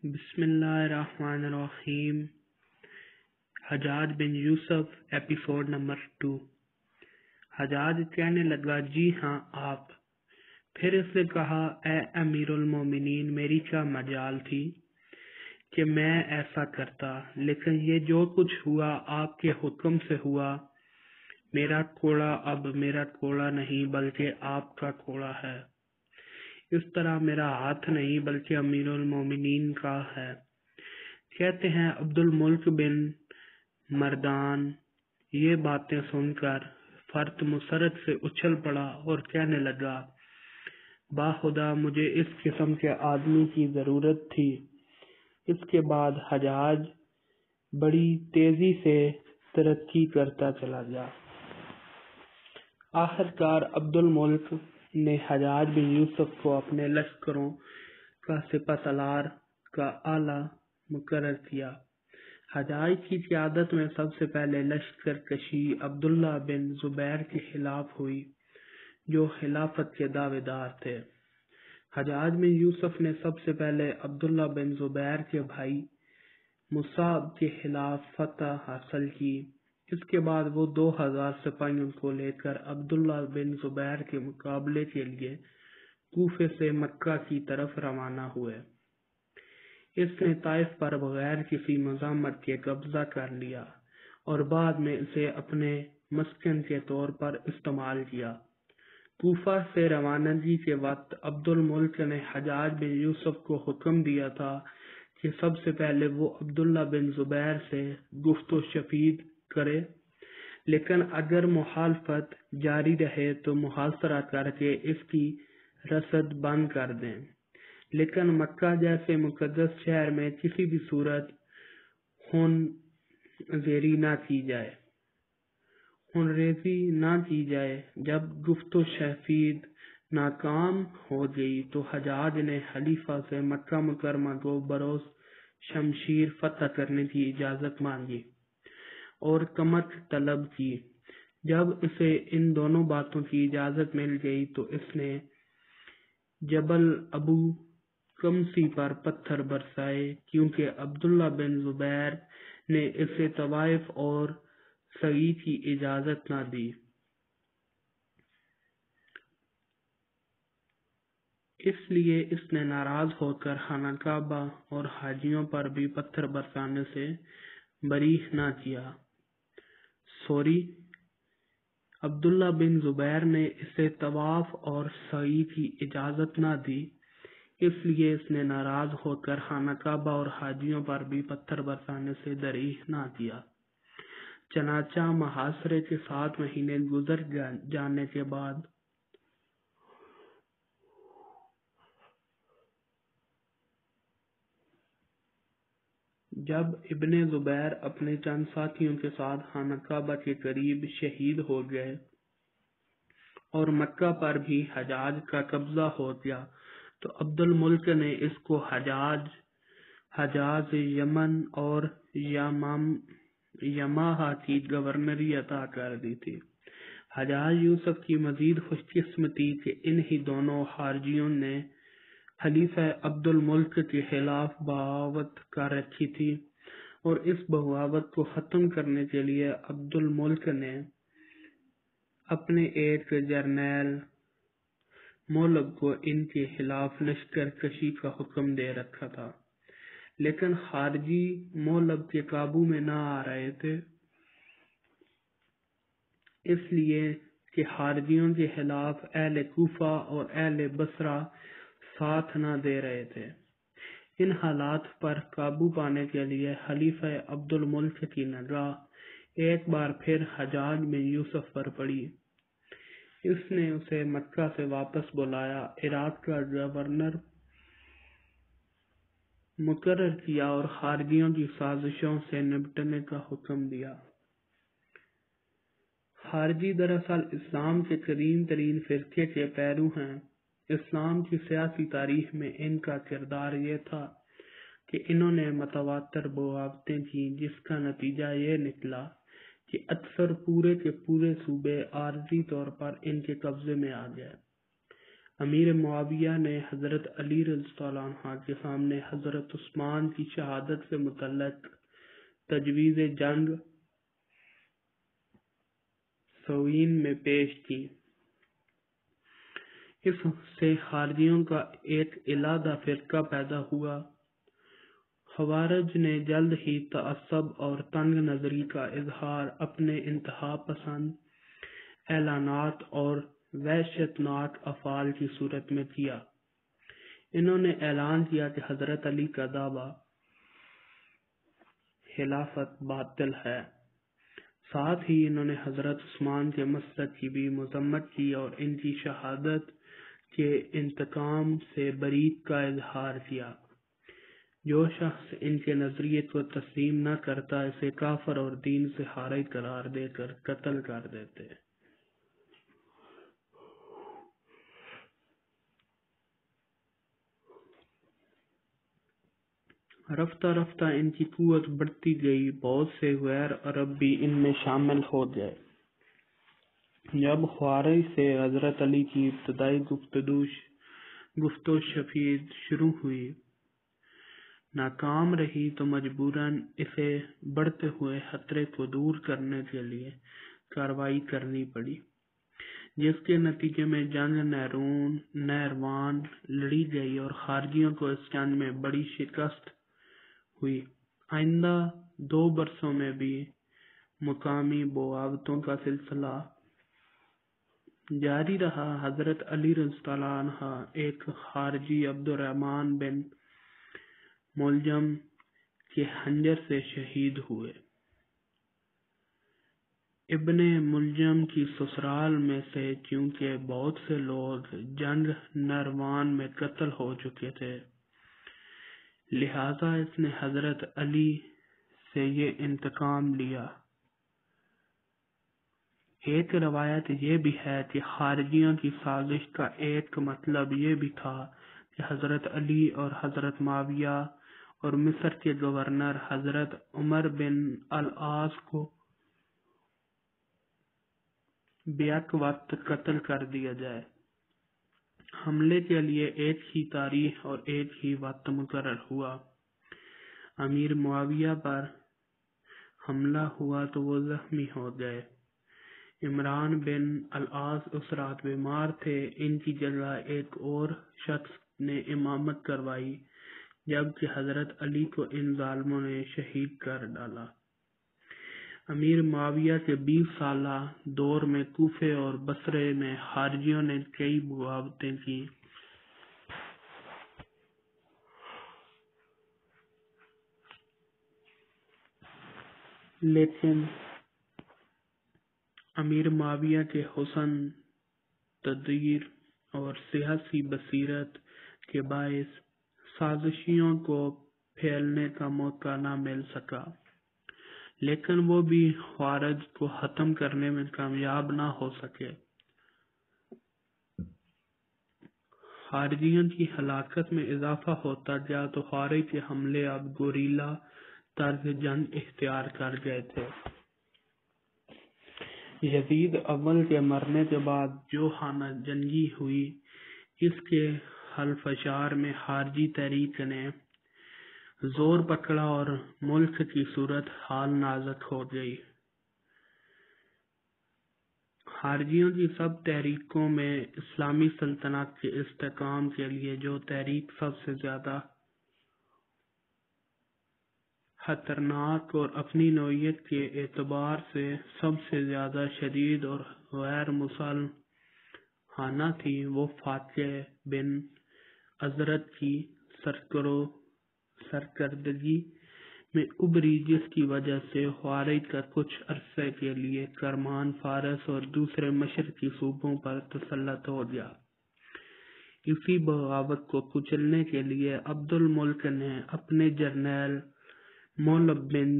بسم اللہ الرحمن الرحیم۔ حجاج بن یوسف ایپیسوڈ نمبر 2۔ حجاج کہنے لگا، جی ہاں آپ۔ پھر اس نے کہا، اے امیر المومنین، میری کیا مجال تھی کہ میں ایسا کرتا، لیکن یہ جو کچھ ہوا آپ کے حکم سے ہوا۔ میرا کوڑا اب میرا کوڑا نہیں بلکہ آپ کا کوڑا ہے۔ اس طرح میرا ہاتھ نہیں بلکہ امیر المومنین کا ہے۔ کہتے ہیں عبد الملک بن مردان یہ باتیں سن کر فرط مسرت سے اچھل پڑا اور کہنے لگا، باخدا مجھے اس قسم کے آدمی کی ضرورت تھی۔ اس کے بعد حجاج بڑی تیزی سے ترقی کرتا چلا گیا۔ آخرکار عبد الملک نے حجاج بن یوسف کو اپنے لشکروں کا سپہ سالار کا اعلیٰ مقرر کیا۔ حجاج کی قیادت میں سب سے پہلے لشکر کشی عبداللہ بن زبیر کے خلاف ہوئی، جو خلافت کے دعوے دار تھے۔ حجاج بن یوسف نے سب سے پہلے عبداللہ بن زبیر کے بھائی مصعب کے خلاف فتح حاصل کی۔ اس کے بعد وہ 2000 سپاہیوں کو لے کر عبداللہ بن زبیر کے مقابلے کے لیے کوفے سے مکہ کی طرف روانہ ہوئے۔ اس نے طائف پر بغیر کسی مزاحمت کے قبضہ کر لیا اور بعد میں اسے اپنے مسکن کے طور پر استعمال کیا۔ کوفہ سے روانگی کے وقت عبد الملک نے حجاج بن یوسف کو حکم دیا تھا کہ سب سے پہلے وہ عبداللہ بن زبیر سے گفت و شنید کرے، لیکن اگر مخالفت جاری رہے تو محاصرہ کر کے اس کی رسد بند کر دیں، لیکن مکہ جیسے مقدس شہر میں کسی بھی صورت خون ریزی نہ کی جائے۔ جب گفت و شنید ناکام ہو گئی تو حجاج نے خلیفہ سے مکہ مکرمہ کو بروز شمشیر فتح کرنے کی اجازت مانگی اور کمک طلب کی۔ جب اسے ان دونوں باتوں کی اجازت مل گئی تو اس نے جبل ابو قمسی پر پتھر برسائے، کیونکہ عبداللہ بن زبیر نے اسے طوائف اور سعی کی اجازت نہ دی۔ اس لیے اس نے ناراض ہو کر خانہ کعبہ اور حاجیوں پر بھی پتھر برسانے سے بری نہ کیا۔ عبداللہ بن زبیر نے اسے طواف اور سعی کی اجازت نہ دی، اس لیے اس نے ناراض ہو کر خانہ کعبہ اور حاجیوں پر بھی پتھر برسانے سے دریغ نہ کیا۔ چنانچہ محاصرے کے 7 مہینے گزر جانے کے بعد جب ابن زبیر اپنے چند ساتھیوں کے ساتھ خانہ کعبہ کے قریب شہید ہو گئے اور مکہ پر بھی حجاج کا قبضہ ہو گیا تو عبد الملک نے اس کو حجاز یمن اور یمامہ کی گورنری عطا کر دی تھی۔ حجاج یوسف کی مزید خوش قسمتی کہ انہی دونوں خارجیوں نے خلیفہ عبد الملک کے خلاف بغاوت کر رکھی تھی، اور اس بغاوت کو ختم کرنے کے لیے عبد الملک نے اپنے ایک جرنیل مولب کو ان کے خلاف لشکر کشی کا حکم دے رکھا تھا، لیکن خارجی مولب کے قابو میں نہ آ رہے تھے، اس لیے کہ خارجیوں کے خلاف اہل کوفہ اور اہل بصرہ ساتھ نہ دے رہے تھے۔ ان حالات پر قابو پانے کے لیے خلیفہ عبد الملک کی نگاہ ایک بار پھر حجاج بن یوسف پر پڑی۔ اس نے اسے مکہ سے واپس بلایا، عراق کا گورنر مقرر کیا اور خارجیوں کی سازشوں سے نمٹنے کا حکم دیا۔ خارجی دراصل اسلام کے قدیم ترین فرقے کے پیرو ہیں۔ اسلام کی سیاسی تاریخ میں ان کا کردار یہ تھا کہ انہوں نے متواتر بغاوتیں کی، جس کا نتیجہ یہ نکلا کہ اکثر پورے کے پورے صوبے عارضی طور پر ان کے قبضے میں آ گئے۔ امیر معاویہ نے حضرت علی رضی اللہ عنہ کے سامنے حضرت عثمان کی شہادت سے متعلق تجویز جنگ صفین میں پیش کی۔ اس سے خارجیوں کا ایک علیحدہ فرقہ پیدا ہوا۔ خوارج نے جلد ہی تعصب اور تنگ نظری کا اظہار اپنے انتہا پسند اعلانات اور وحشتناک افعال کی صورت میں کیا۔ انہوں نے اعلان کیا کہ حضرت علی کا دعویٰ خلافت باطل ہے۔ ساتھ ہی انہوں نے حضرت عثمان کے مسلک کی بھی مذمت کی اور ان کی شہادت کے انتقام سے برید کا اظہار کیا۔ جو شخص ان کے نظریے کو تسلیم نہ کرتا اسے کافر اور دین سے خارج قرار دے کر قتل کر دیتے۔ رفتہ رفتہ ان کی قوت بڑھتی گئی، بہت سے غیر عرب بھی ان میں شامل ہو گئے۔ جب خوارج سے حضرت علی کی ابتدائی گفت و شنید شروع ہوئی، ناکام رہی تو مجبوراً اسے بڑھتے ہوئے خطرے کو دور کرنے کے لیے کارروائی کرنی پڑی، جس کے نتیجے میں جنگ نیروان لڑی گئی اور خارجیوں کو اس جنگ میں بڑی شکست ہوئی۔ آئندہ 2 برسوں میں بھی مقامی بغاوتوں کا سلسلہ جاری رہا۔ حضرت علی رضی اللہ عنہ ایک خارجی عبد الرحمن بن ملجم کے خنجر سے شہید ہوئے۔ ابن ملجم کی سسرال میں سے چونکہ بہت سے لوگ جنگ نیروان میں قتل ہو چکے تھے، لہذا اس نے حضرت علی سے یہ انتقام لیا۔ ایک روایت یہ بھی ہے کہ خارجیوں کی سازش کا ایک مطلب یہ بھی تھا کہ حضرت علی اور حضرت معاویہ اور مصر کے گورنر حضرت عمر بن العاص کو بیک وقت قتل کر دیا جائے۔ حملے کے لیے ایک ہی تاریخ اور ایک ہی وقت مقرر ہوا۔ امیر معاویہ پر حملہ ہوا تو وہ زخمی ہو گئے۔ عمران بن العاص اس رات بیمار تھے۔ ان کی جگہ ایک اور شخص نے امامت کروائی، جبکہ حضرت علی کو ان ظالموں نے شہید کر ڈالا۔ امیر معاویہ کے 20 سالہ دور میں کوفے اور بصرے میں خارجیوں نے کئی بغاوتیں کی۔ لیکن امیر معاویہ کے حسن تدبیر اور سیاسی بصیرت کے باعث سازشیوں کو پھیلنے کا موقع نہ مل سکا، لیکن وہ بھی خوارج کو ختم کرنے میں کامیاب نہ ہو سکے۔ خارجیوں کی ہلاکت میں اضافہ ہوتا گیا تو خوارج کے حملے اب گوریلا طرز جنگ اختیار کر گئے تھے۔ یزید اول کے مرنے کے بعد جو خانہ جنگی ہوئی، اس کے خلفشار میں خارجی تحریک نے زور پکڑا اور ملک کی صورت حال نازک ہو گئی۔ خارجیوں کی سب تحریکوں میں اسلامی سلطنت کے استحکام کے لیے جو تحریک سب سے زیادہ خطرناک اور اپنی نوعیت کے اعتبار سے سب سے زیادہ شدید اور غیر مصالحانہ تھی، وہ فاتح بن ازرد کی سرکردگی میں ابھری، جس کی وجہ سے خوارج کا کچھ عرصے کے لیے کرمان فارس اور دوسرے مشرقی صوبوں پر تسلط ہو گیا۔ اسی بغاوت کو کچلنے کے لیے عبد الملک نے اپنے جرنیل مولب بن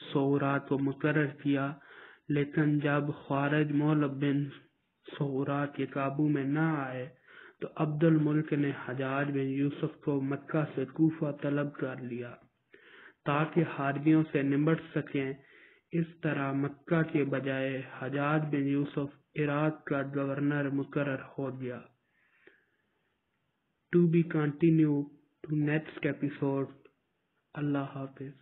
سورا کو مقرر کیا، لیکن جب خوارج مولب بن سورا کے قابو میں نہ آئے تو عبد الملک نے حجاج بن یوسف کو مکہ سے کوفہ طلب کر لیا تاکہ خارجیوں سے نمٹ سکیں۔ اس طرح مکہ کے بجائے حجاج بن یوسف عراق کا گورنر مقرر ہو گیا۔ to be continued to next episode. Allah Hafiz.